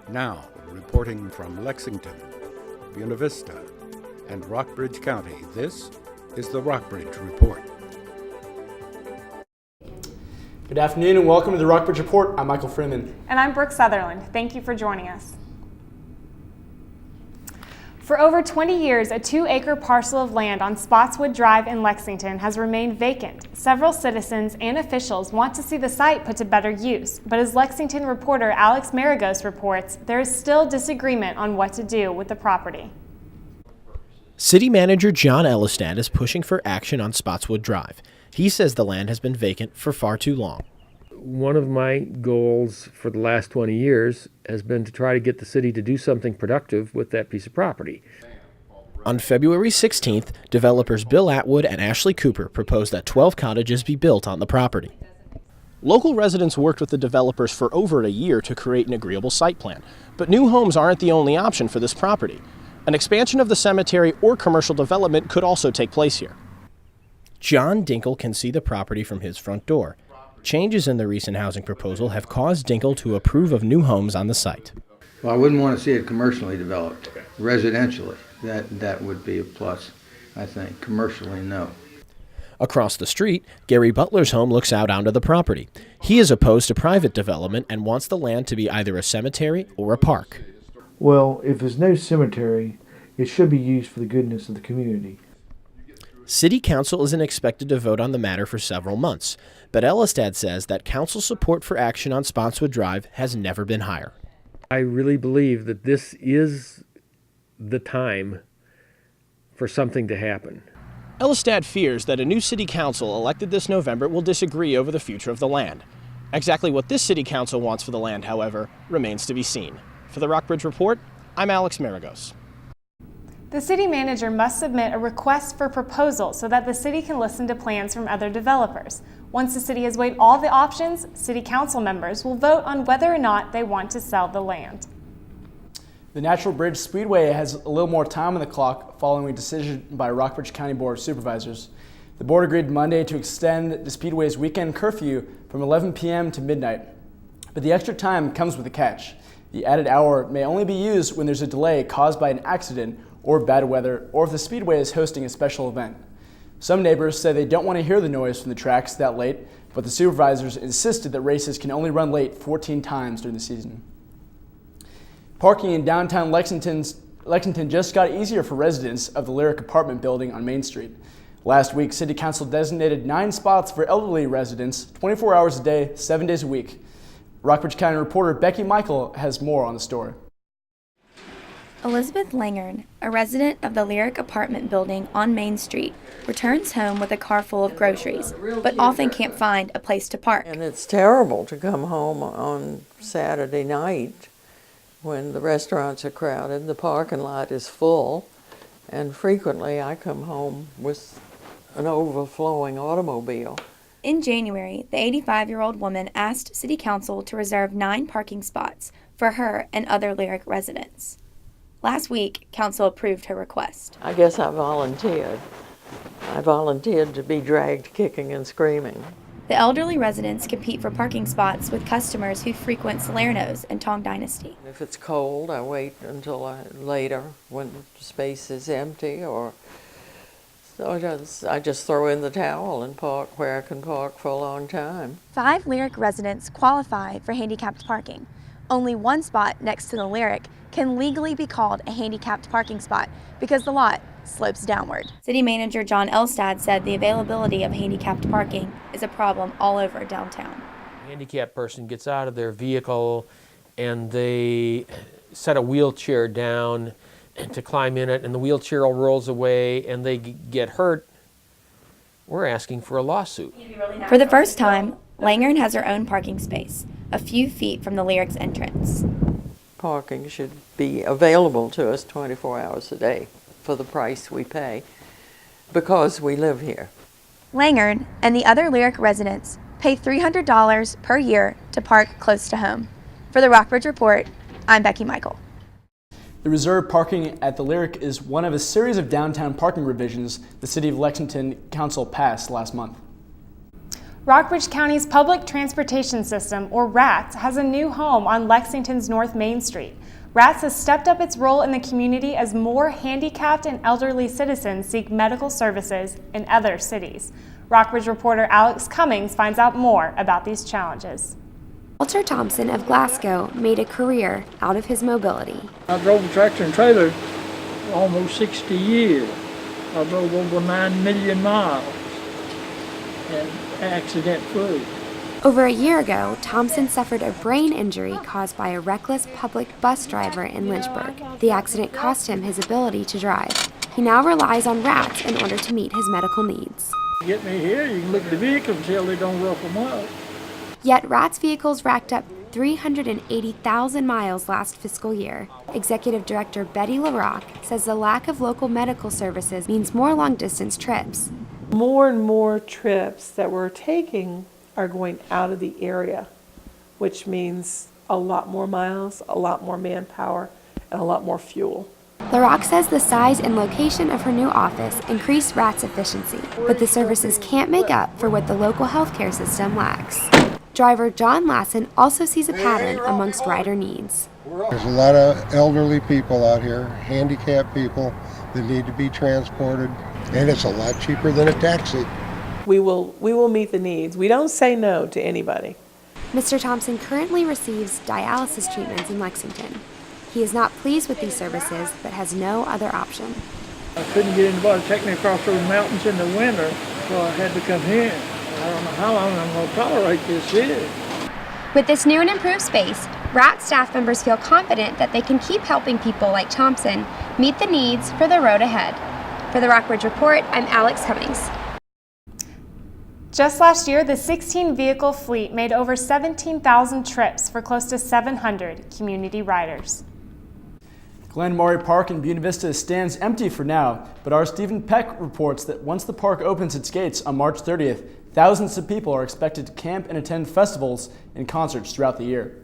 Now, reporting from Lexington, Buena Vista, and Rockbridge County, this is the Rockbridge Report. Good afternoon and welcome to the Rockbridge Report. I'm Michael Freeman. And I'm Brooke Sutherland. Thank you for joining us. For over 20 years, a 2-acre parcel of land on Spotswood Drive in Lexington has remained vacant. Several citizens and officials want to see the site put to better use, but as Lexington reporter Alex Maragos reports, there is still disagreement on what to do with the property. City Manager John Elistad is pushing for action on Spotswood Drive. He says the land has been vacant for far too long. One of my goals for the last 20 years has been to try to get the city to do something productive with that piece of property. On February 16th, developers Bill Atwood and Ashley Cooper proposed that 12 cottages be built on the property. Local residents worked with the developers for over a year to create an agreeable site plan, but new homes aren't the only option for this property. An expansion of the cemetery or commercial development could also take place here. John Dinkle can see the property from his front door. Changes in the recent housing proposal have caused Dinkle to approve of new homes on the site. Well, I wouldn't want to see it commercially developed. Residentially, that would be a plus, I think. Commercially, no. Across the street, Gary Butler's home looks out onto the property. He is opposed to private development and wants the land to be either a cemetery or a park. Well, if there's no cemetery, it should be used for the goodness of the community. City Council isn't expected to vote on the matter for several months, but Elistad says that council support for action on Spotswood Drive has never been higher. I really believe that this is the time for something to happen. Elistad fears that a new city council elected this November will disagree over the future of the land. Exactly what this city council wants for the land, however, remains to be seen. For the Rockbridge Report, I'm Alex Maragos. The city manager must submit a request for proposal so that the city can listen to plans from other developers. Once the city has weighed all the options, city council members will vote on whether or not they want to sell the land. The Natural Bridge Speedway has a little more time on the clock following a decision by Rockbridge County Board of Supervisors. The board agreed Monday to extend the Speedway's weekend curfew from 11 p.m. to midnight. But the extra time comes with a catch. The added hour may only be used when there's a delay caused by an accident or bad weather, or if the Speedway is hosting a special event. Some neighbors say they don't want to hear the noise from the tracks that late, but the supervisors insisted that races can only run late 14 times during the season. Parking in downtown Lexington just got easier for residents of the Lyric apartment building on Main Street. Last week, City Council designated 9 spots for elderly residents, 24 hours a day, 7 days a week. Rockbridge County reporter Becky Michael has more on the story. Elizabeth Langern, a resident of the Lyric apartment building on Main Street, returns home with a car full of groceries, but often can't find a place to park. And it's terrible to come home on Saturday night when the restaurants are crowded, the parking lot is full, and frequently I come home with an overflowing automobile. In January, the 85-year-old woman asked City Council to reserve 9 parking spots for her and other Lyric residents. Last week, Council approved her request. I guess I volunteered. I volunteered to be dragged kicking and screaming. The elderly residents compete for parking spots with customers who frequent Salerno's and Tong Dynasty. If it's cold, I wait until later when the space is empty, or so I just throw in the towel and park where I can park for a long time. 5 Lyric residents qualify for handicapped parking. Only one spot next to the Lyric can legally be called a handicapped parking spot because the lot slopes downward. City Manager John Elistad said the availability of handicapped parking is a problem all over downtown. A handicapped person gets out of their vehicle and they set a wheelchair down to climb in it, and the wheelchair rolls away and they get hurt. We're asking for a lawsuit. For the first time, Langern has her own parking space, a few feet from the Lyric's entrance. Parking should be available to us 24 hours a day for the price we pay because we live here. Langern and the other Lyric residents pay $300 per year to park close to home. For the Rockbridge Report, I'm Becky Michael. The reserved parking at the Lyric is one of a series of downtown parking revisions the City of Lexington Council passed last month. Rockbridge County's public transportation system, or RATS, has a new home on Lexington's North Main Street. RATS has stepped up its role in the community as more handicapped and elderly citizens seek medical services in other cities. Rockbridge reporter Alex Cummings finds out more about these challenges. Walter Thompson of Glasgow made a career out of his mobility. I drove a tractor and trailer for almost 60 years. I drove over 9 million miles and accident-free. Over a year ago, Thompson suffered a brain injury caused by a reckless public bus driver in Lynchburg. The accident cost him his ability to drive. He now relies on RATS in order to meet his medical needs. Get me here, you can look at the vehicle until they don't rough them up. Yet RATS vehicles racked up 380,000 miles last fiscal year. Executive Director Betty LaRock says the lack of local medical services means more long-distance trips. More and more trips that we're taking are going out of the area, which means a lot more miles, a lot more manpower, and a lot more fuel. LaRock says the size and location of her new office increased RATS efficiency, but the services can't make up for what the local healthcare system lacks. Driver John Lassen also sees a pattern amongst rider needs. There's a lot of elderly people out here, handicapped people that need to be transported, and it's a lot cheaper than a taxi. We will meet the needs. We don't say no to anybody. Mr. Thompson currently receives dialysis treatments in Lexington. He is not pleased with these services, but has no other option. I couldn't get anybody to take me across those mountains in the winter, so I had to come here. I don't know how long I'm going to tolerate this here. With this new and improved space, RATS staff members feel confident that they can keep helping people like Thompson meet the needs for the road ahead. For the Rockbridge Report, I'm Alex Cummings. Just last year, the 16-vehicle fleet made over 17,000 trips for close to 700 community riders. Glen Maury Park in Buena Vista stands empty for now, but our Stephen Peck reports that once the park opens its gates on March 30th, thousands of people are expected to camp and attend festivals and concerts throughout the year.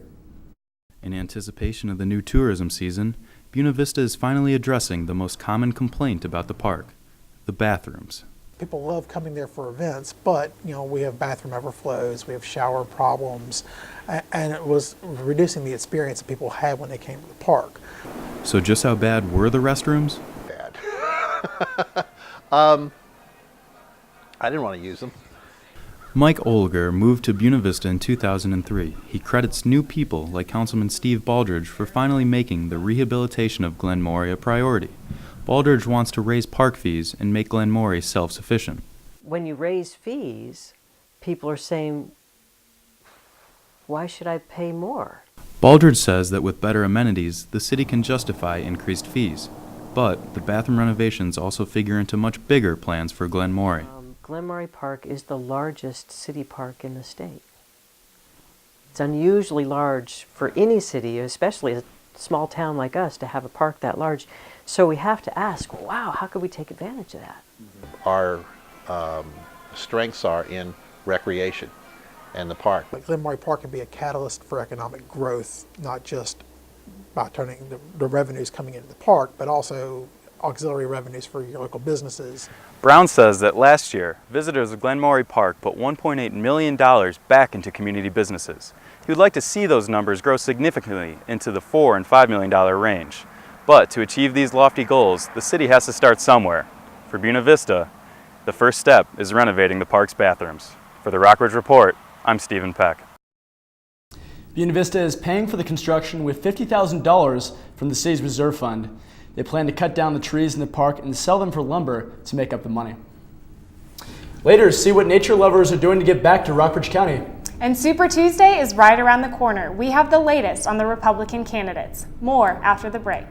In anticipation of the new tourism season, Buena Vista is finally addressing the most common complaint about the park: the bathrooms. People love coming there for events, but we have bathroom overflows, we have shower problems, and it was reducing the experience that people had when they came to the park. So just how bad were the restrooms? Bad. I didn't want to use them. Mike Olger moved to Buena Vista in 2003. He credits new people like Councilman Steve Baldridge for finally making the rehabilitation of Glen Maury a priority. Baldridge wants to raise park fees and make Glen Maury self-sufficient. When you raise fees, people are saying, why should I pay more? Baldridge says that with better amenities, the city can justify increased fees. But the bathroom renovations also figure into much bigger plans for Glen Maury. Glen Maury Park is the largest city park in the state. It's unusually large for any city, especially a small town like us, to have a park that large. So we have to ask, wow, how could we take advantage of that? Our strengths are in recreation and the park. Glen Maury Park can be a catalyst for economic growth, not just by turning the revenues coming into the park, but also auxiliary revenues for your local businesses. Brown says that last year, visitors of Glen Maury Park put $1.8 million back into community businesses. He would like to see those numbers grow significantly into the $4 and $5 million range. But to achieve these lofty goals, the city has to start somewhere. For Buena Vista, the first step is renovating the park's bathrooms. For the Rockbridge Report, I'm Stephen Peck. Buena Vista is paying for the construction with $50,000 from the city's reserve fund. They plan to cut down the trees in the park and sell them for lumber to make up the money. Later, see what nature lovers are doing to get back to Rockbridge County. And Super Tuesday is right around the corner. We have the latest on the Republican candidates. More after the break.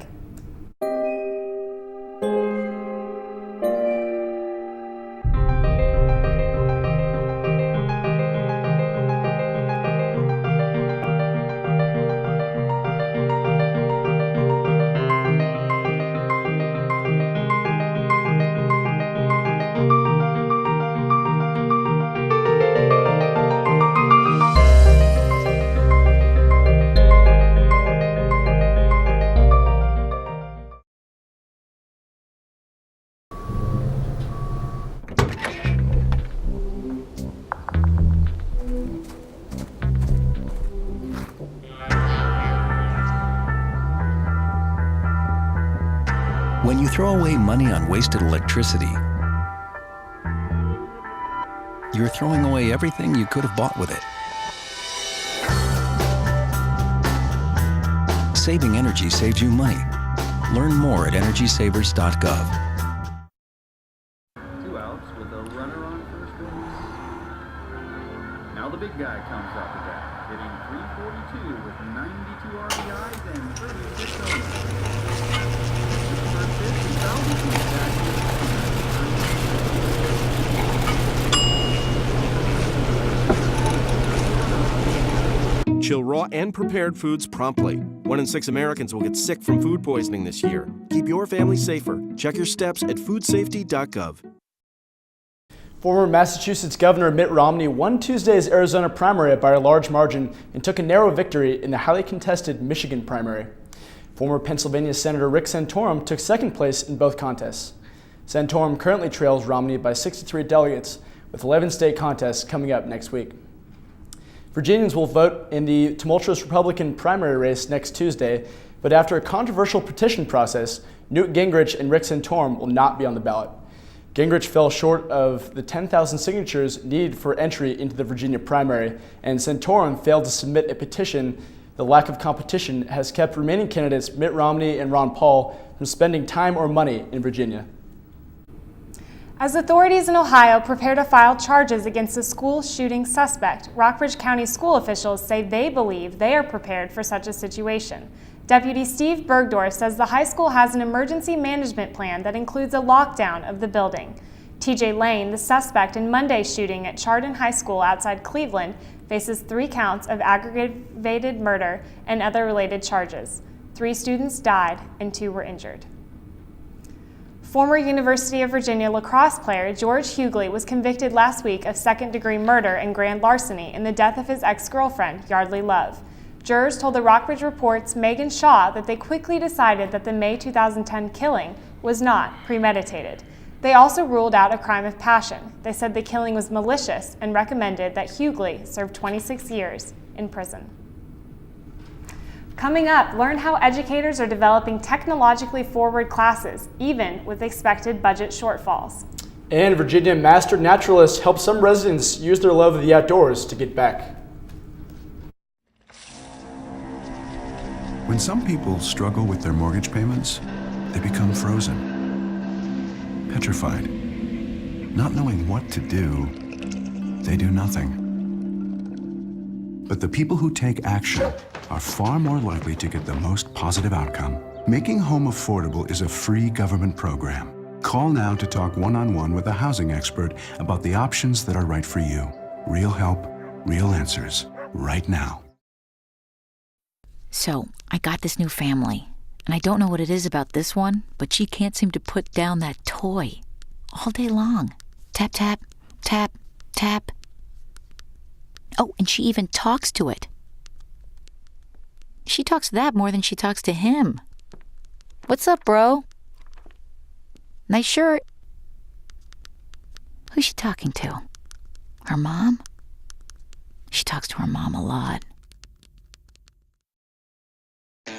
When you throw away money on wasted electricity, you're throwing away everything you could have bought with it. Saving energy saves you money. Learn more at EnergySavers.gov. 2 outs with a runner on first base. Now the big guy comes up to bat, hitting .342 with 92 RBIs and 36 homers. Chill raw and prepared foods promptly. 1 in 6 Americans will get sick from food poisoning this year. Keep your family safer. Check your steps at foodsafety.gov. Former Massachusetts Governor Mitt Romney won Tuesday's Arizona primary by a large margin and took a narrow victory in the highly contested Michigan primary. Former Pennsylvania Senator Rick Santorum took second place in both contests. Santorum currently trails Romney by 63 delegates, with 11 state contests coming up next week. Virginians will vote in the tumultuous Republican primary race next Tuesday, but after a controversial petition process, Newt Gingrich and Rick Santorum will not be on the ballot. Gingrich fell short of the 10,000 signatures needed for entry into the Virginia primary, and Santorum failed to submit a petition. The lack of competition has kept remaining candidates Mitt Romney and Ron Paul from spending time or money in Virginia. As authorities in Ohio prepare to file charges against a school shooting suspect, Rockbridge County school officials say they believe they are prepared for such a situation. Deputy Steve Bergdorf says the high school has an emergency management plan that includes a lockdown of the building. TJ Lane, the suspect in Monday's shooting at Chardon High School outside Cleveland, faces 3 counts of aggravated murder and other related charges. 3 students died and 2 were injured. Former University of Virginia lacrosse player George Hughley was convicted last week of second-degree murder and grand larceny in the death of his ex-girlfriend, Yardley Love. Jurors told the Rockbridge Report's Megan Shaw that they quickly decided that the May 2010 killing was not premeditated. They also ruled out a crime of passion. They said the killing was malicious and recommended that Hughley serve 26 years in prison. Coming up, learn how educators are developing technologically forward classes, even with expected budget shortfalls. And Virginia master naturalists help some residents use their love of the outdoors to get back. When some people struggle with their mortgage payments, they become frozen, petrified. Not knowing what to do, they do nothing. But the people who take action are far more likely to get the most positive outcome. Making Home Affordable is a free government program. Call now to talk one-on-one with a housing expert about the options that are right for you. Real help, real answers, right now. So, I got this new family, and I don't know what it is about this one, but she can't seem to put down that toy all day long. Tap, tap, tap, tap. Oh, and she even talks to it. She talks to that more than she talks to him. What's up, bro? Nice shirt. Who's she talking to? Her mom? She talks to her mom a lot.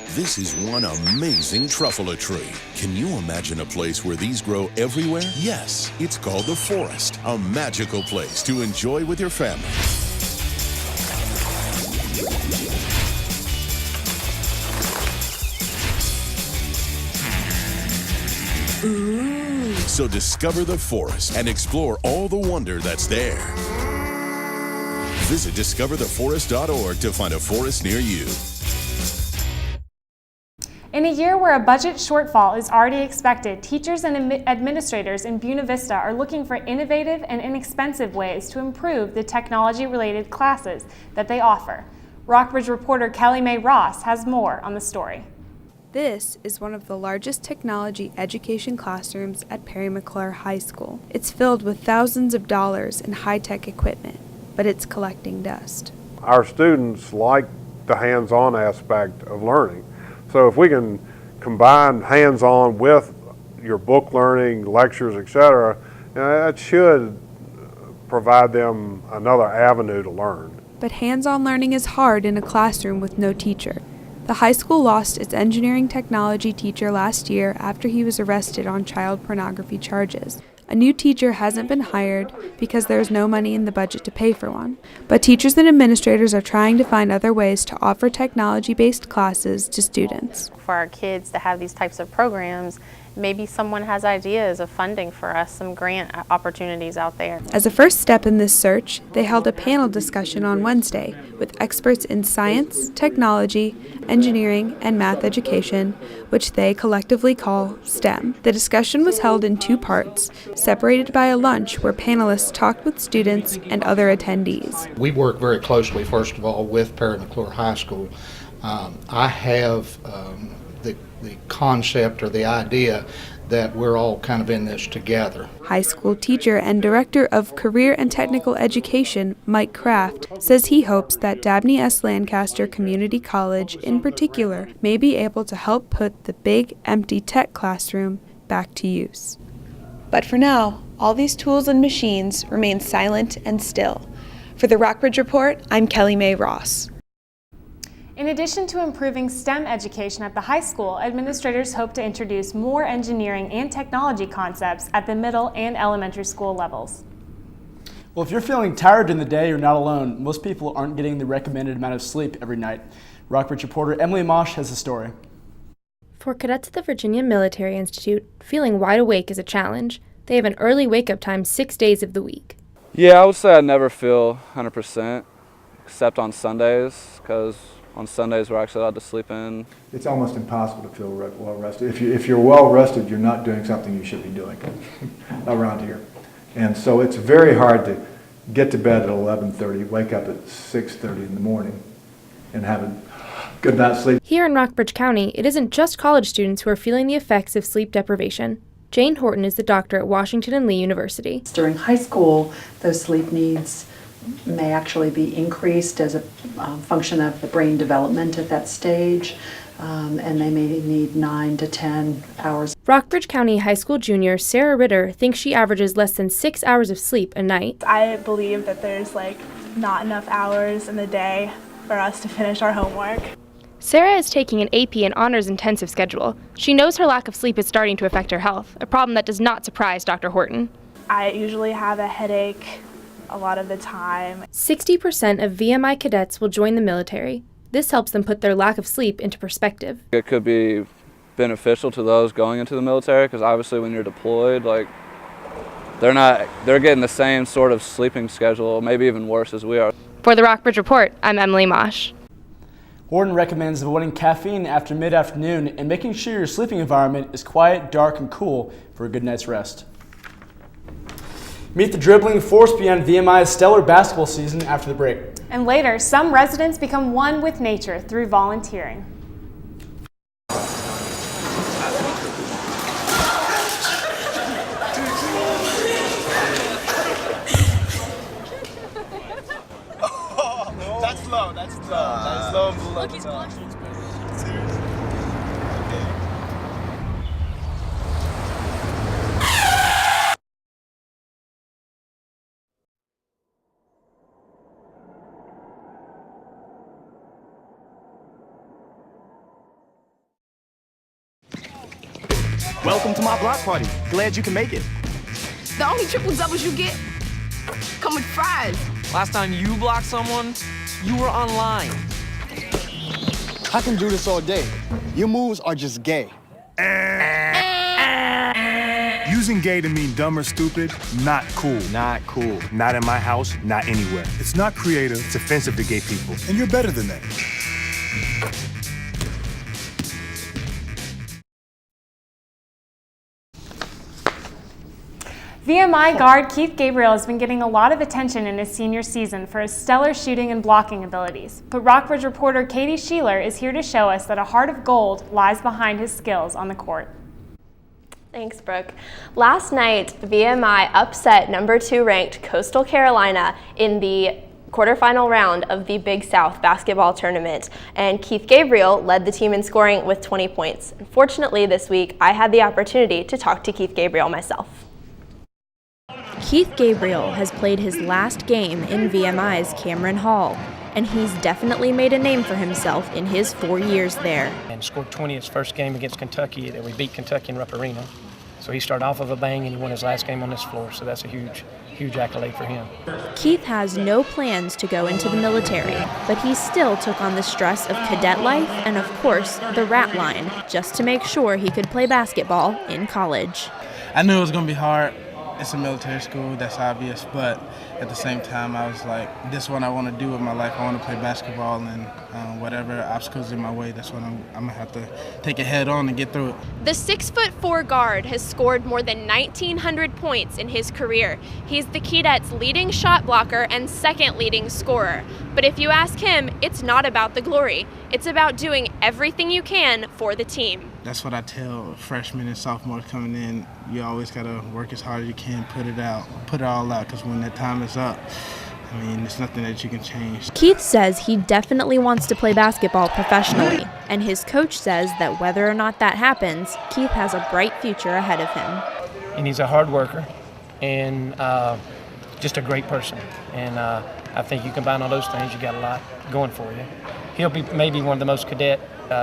This is one amazing truffula tree. Can you imagine a place where these grow everywhere? Yes, it's called the forest, a magical place to enjoy with your family. Ooh. So discover the forest and explore all the wonder that's there. Visit discovertheforest.org to find a forest near you. In a year where a budget shortfall is already expected, teachers and administrators in Buena Vista are looking for innovative and inexpensive ways to improve the technology-related classes that they offer. Rockbridge reporter Kelly Mae Ross has more on the story. This is one of the largest technology education classrooms at Perry McClure High School. It's filled with thousands of dollars in high-tech equipment, but it's collecting dust. Our students like the hands-on aspect of learning. So if we can combine hands-on with your book learning, lectures, etc., that should provide them another avenue to learn. But hands-on learning is hard in a classroom with no teacher. The high school lost its engineering technology teacher last year after he was arrested on child pornography charges. A new teacher hasn't been hired because there is no money in the budget to pay for one. But teachers and administrators are trying to find other ways to offer technology-based classes to students. For our kids to have these types of programs, maybe someone has ideas of funding for us, some grant opportunities out there. As a first step in this search, they held a panel discussion on Wednesday with experts in science, technology, engineering, and math education, which they collectively call STEM. The discussion was held in two parts, separated by a lunch where panelists talked with students and other attendees. We work very closely, first of all, with Perry McClure High School. I have the concept or the idea that we're all kind of in this together. High school teacher and director of career and technical education, Mike Kraft, says he hopes that Dabney S. Lancaster Community College in particular may be able to help put the big empty tech classroom back to use. But for now, all these tools and machines remain silent and still. For the Rockbridge Report, I'm Kelly Mae Ross. In addition to improving STEM education at the high school, administrators hope to introduce more engineering and technology concepts at the middle and elementary school levels. Well, if you're feeling tired in the day, you're not alone. Most people aren't getting the recommended amount of sleep every night. Rockbridge reporter Emily Mosh has the story. For cadets at the Virginia Military Institute, feeling wide awake is a challenge. They have an early wake-up time 6 days of the week. Yeah, I would say I never feel 100%, except on Sundays, because on Sundays we're actually allowed to sleep in. It's almost impossible to feel well rested. If you're well rested, you're not doing something you should be doing around here. And so it's very hard to get to bed at 11:30, wake up at 6:30 in the morning, and have a good night's sleep. Here in Rockbridge County, it isn't just college students who are feeling the effects of sleep deprivation. Jane Horton is the doctor at Washington and Lee University. During high school, those sleep needs may actually be increased as a function of the brain development at that stage, and they may need 9 to 10 hours. Rockbridge County High School junior Sarah Ritter thinks she averages less than 6 hours of sleep a night. I believe that there's not enough hours in the day for us to finish our homework. Sarah is taking an AP and honors intensive schedule. She knows her lack of sleep is starting to affect her health, a problem that does not surprise Dr. Horton. I usually have a headache a lot of the time. 60% of VMI cadets will join the military. This helps them put their lack of sleep into perspective. It could be beneficial to those going into the military, because obviously when you're deployed, they're getting the same sort of sleeping schedule, maybe even worse as we are. For the Rockbridge Report, I'm Emily Mosh. Horton recommends avoiding caffeine after mid-afternoon and making sure your sleeping environment is quiet, dark, and cool for a good night's rest. Meet the dribbling force beyond VMI's stellar basketball season after the break. And later, some residents become one with nature through volunteering. That's low, that's low and below. Look, he's blushing. Seriously? Okay. Welcome to my block party. Glad you can make it. The only triple doubles you get come with fries. Last time you blocked someone, you were online. I can do this all day. Your moves are just gay. Using gay to mean dumb or stupid, not cool. Not cool. Not in my house, not anywhere. It's not creative, it's offensive to gay people. And you're better than that. VMI guard Keith Gabriel has been getting a lot of attention in his senior season for his stellar shooting and blocking abilities. But Rockbridge reporter Katie Sheeler is here to show us that a heart of gold lies behind his skills on the court. Thanks, Brooke. Last night, VMI upset number 2 ranked Coastal Carolina in the quarterfinal round of the Big South basketball tournament, and Keith Gabriel led the team in scoring with 20 points. Unfortunately, this week, I had the opportunity to talk to Keith Gabriel myself. Keith Gabriel has played his last game in VMI's Cameron Hall. and he's definitely made a name for himself in his 4 years there. And scored 20 his first game against Kentucky that we beat Kentucky in Rupp Arena. So he started off with a bang and he won his last game on this floor, so that's a huge accolade for him. Keith has no plans to go into the military, but he still took on the stress of cadet life and, of course, the rat line, just to make sure he could play basketball in college. I knew it was going to be hard. It's a military school, that's obvious, but at the same time, I was like, this is what I want to do with my life. I want to play basketball, and whatever obstacles in my way, that's what I'm going to have to take it head on and get through it. The 6'4" guard has scored more than 1,900 points in his career. He's the Keydets' leading shot blocker and second leading scorer. But if you ask him, it's not about the glory. It's about doing everything you can for the team. That's what I tell freshmen and sophomores coming in. You always got to work as hard as you can, put it all out, because when that time is up, I mean, there's nothing that you can change. Keith says he definitely wants to play basketball professionally, and his coach says that whether or not that happens, Keith has a bright future ahead of him. And he's a hard worker and just a great person. And I think you combine all those things, you got a lot going for you. He'll be maybe one of the most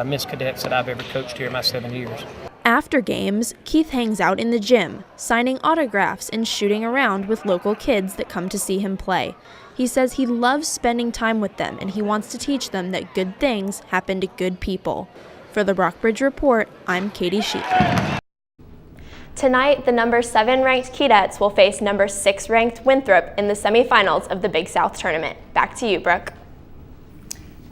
Miss Cadets that I've ever coached here in my 7 years. After games, Keith hangs out in the gym, signing autographs and shooting around with local kids that come to see him play. He says he loves spending time with them and he wants to teach them that good things happen to good people. For the Rockbridge Report, I'm Katie Sheep. Tonight, the number 7 ranked Keydets will face number 6 ranked Winthrop in the semifinals of the Big South Tournament. Back to you, Brooke.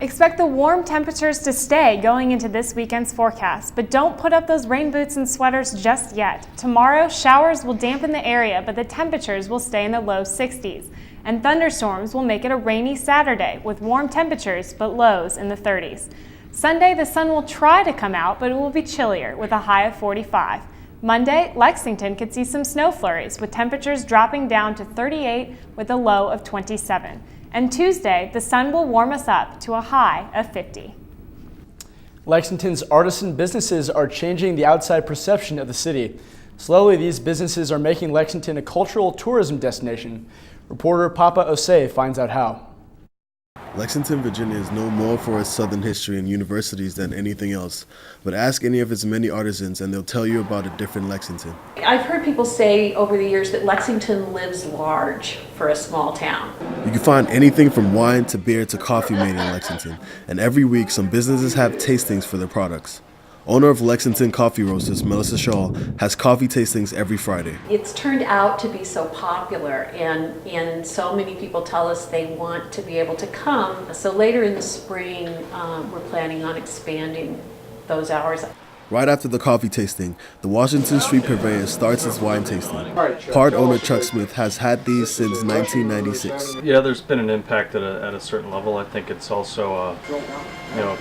Expect the warm temperatures to stay going into this weekend's forecast, but don't put up those rain boots and sweaters just yet. Tomorrow, showers will dampen the area, but the temperatures will stay in the low 60s. And thunderstorms will make it a rainy Saturday with warm temperatures but lows in the 30s. Sunday, the sun will try to come out, but it will be chillier with a high of 45. Monday, Lexington could see some snow flurries with temperatures dropping down to 38 with a low of 27. And Tuesday, the sun will warm us up to a high of 50. Lexington's artisan businesses are changing the outside perception of the city. Slowly, these businesses are making Lexington a cultural tourism destination. Reporter Papa Osei finds out how. Lexington, Virginia is known more for its Southern history and universities than anything else. But ask any of its many artisans and they'll tell you about a different Lexington. I've heard people say over the years that Lexington lives large for a small town. You can find anything from wine to beer to coffee made in Lexington. And every week, some businesses have tastings for their products. Owner of Lexington Coffee Roasters, Melissa Shaw, has coffee tastings every Friday. It's turned out to be so popular and so many people tell us they want to be able to come. So later in the spring, we're planning on expanding those hours. Right after the coffee tasting, the Washington Street Purveyor starts its wine tasting. Part owner Chuck Smith has had these since 1996. Yeah, there's been an impact at a certain level. I think it's also a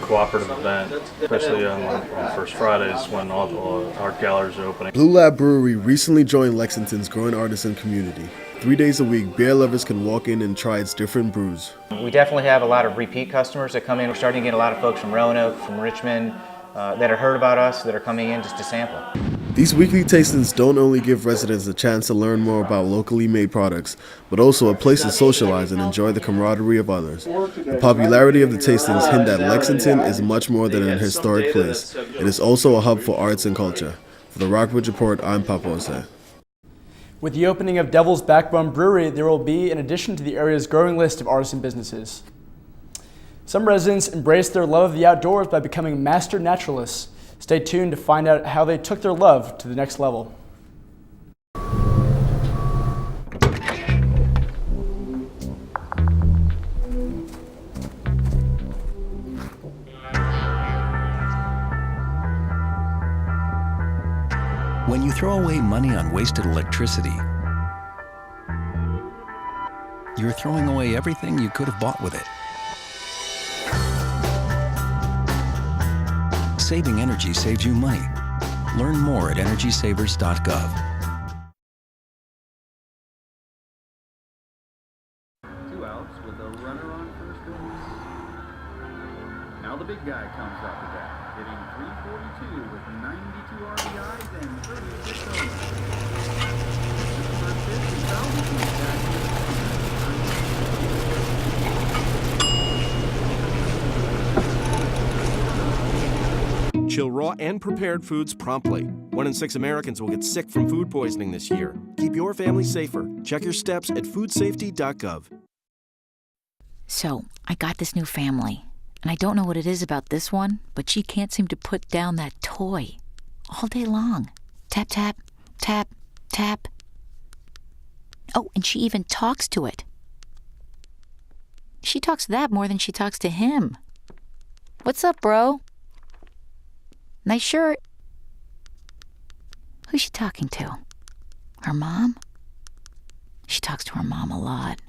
cooperative event, especially on First Fridays when all the art galleries are opening. Blue Lab Brewery recently joined Lexington's growing artisan community. 3 days a week, beer lovers can walk in and try its different brews. We definitely have a lot of repeat customers that come in. We're starting to get a lot of folks from Roanoke, from Richmond, that have heard about us, that are coming in just to sample. These weekly tastings don't only give residents a chance to learn more about locally made products, but also a place to socialize and enjoy the camaraderie of others. The popularity of the tastings hint that Lexington is much more than an historic place. It is also a hub for arts and culture. For the Rockbridge Report, I'm Papa Osei. With the opening of Devil's Backbone Brewery, there will be an addition to the area's growing list of artisan businesses. Some residents embrace their love of the outdoors by becoming master naturalists. Stay tuned to find out how they took their love to the next level. When you throw away money on wasted electricity, you're throwing away everything you could have bought with it. Saving energy saves you money. Learn more at energysavers.gov. 2 outs with a runner on first base. Now the big guy comes up to bat, hitting .342 with 92 RBIs and 36 homers. Number 50,000 back. chill raw and prepared foods promptly. 1 in 6 Americans will get sick from food poisoning this year. Keep your family safer. Check your steps at foodsafety.gov. So, I got this new family, and I don't know what it is about this one, but she can't seem to put down that toy all day long. Tap, tap, tap, tap. Oh, and she even talks to it. She talks to that more than she talks to him. What's up, bro? Nice shirt. Who's she talking to? Her mom? She talks to her mom a lot.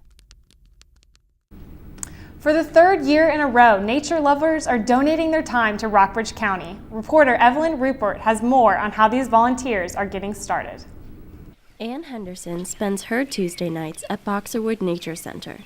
For the 3rd year in a row, nature lovers are donating their time to Rockbridge County. Reporter Evelyn Rupert has more on how these volunteers are getting started. Ann Henderson spends her Tuesday nights at Boxerwood Nature Center.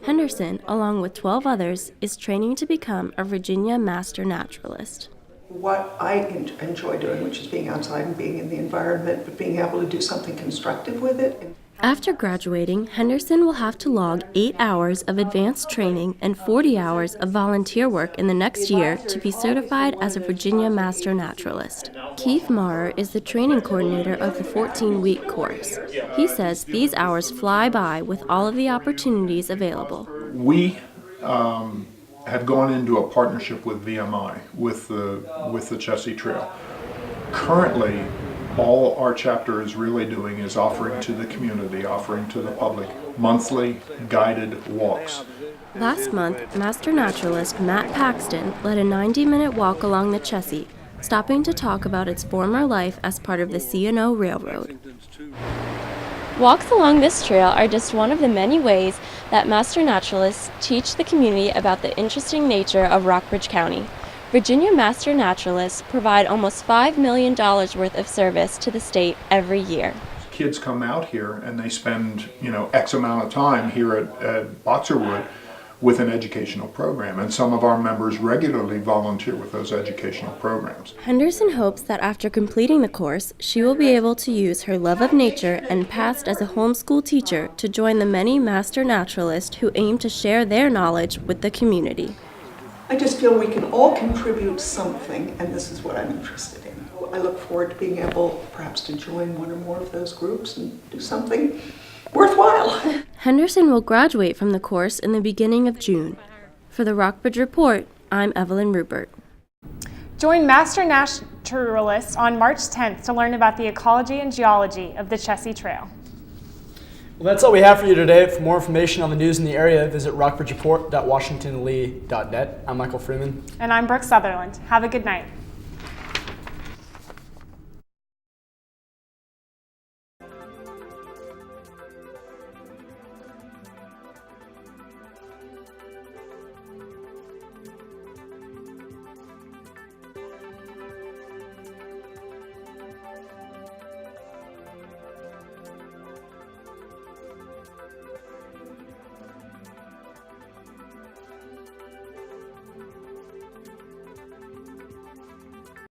Henderson, along with 12 others, is training to become a Virginia Master Naturalist. What I enjoy doing, which is being outside and being in the environment, but being able to do something constructive with it. After graduating, Henderson will have to log 8 hours of advanced training and 40 hours of volunteer work in the next year to be certified as a Virginia Master Naturalist. Keith Maurer is the training coordinator of the 14-week course. He says these hours fly by with all of the opportunities available. We have gone into a partnership with VMI, with the Chessie Trail. Currently, all our chapter is really doing is offering to the community, offering to the public, monthly guided walks. Last month, Master Naturalist Matt Paxton led a 90-minute walk along the Chessie, stopping to talk about its former life as part of the C&O Railroad. Walks along this trail are just one of the many ways that Master Naturalists teach the community about the interesting nature of Rockbridge County. Virginia Master Naturalists provide almost $5 million worth of service to the state every year. Kids come out here and they spend, X amount of time here at Boxerwood with an educational program, and some of our members regularly volunteer with those educational programs. Henderson hopes that after completing the course, she will be able to use her love of nature and past as a homeschool teacher to join the many Master Naturalists who aim to share their knowledge with the community. I just feel we can all contribute something, and this is what I'm interested in. I look forward to being able perhaps to join one or more of those groups and do something worthwhile. Henderson will graduate from the course in the beginning of June. For the Rockbridge Report, I'm Evelyn Rupert. Join Master Naturalists on March 10th to learn about the ecology and geology of the Chessie Trail. Well, that's all we have for you today. For more information on the news in the area, visit rockbridgereport.washingtonlee.net. I'm Michael Freeman. And I'm Brooke Sutherland. Have a good night.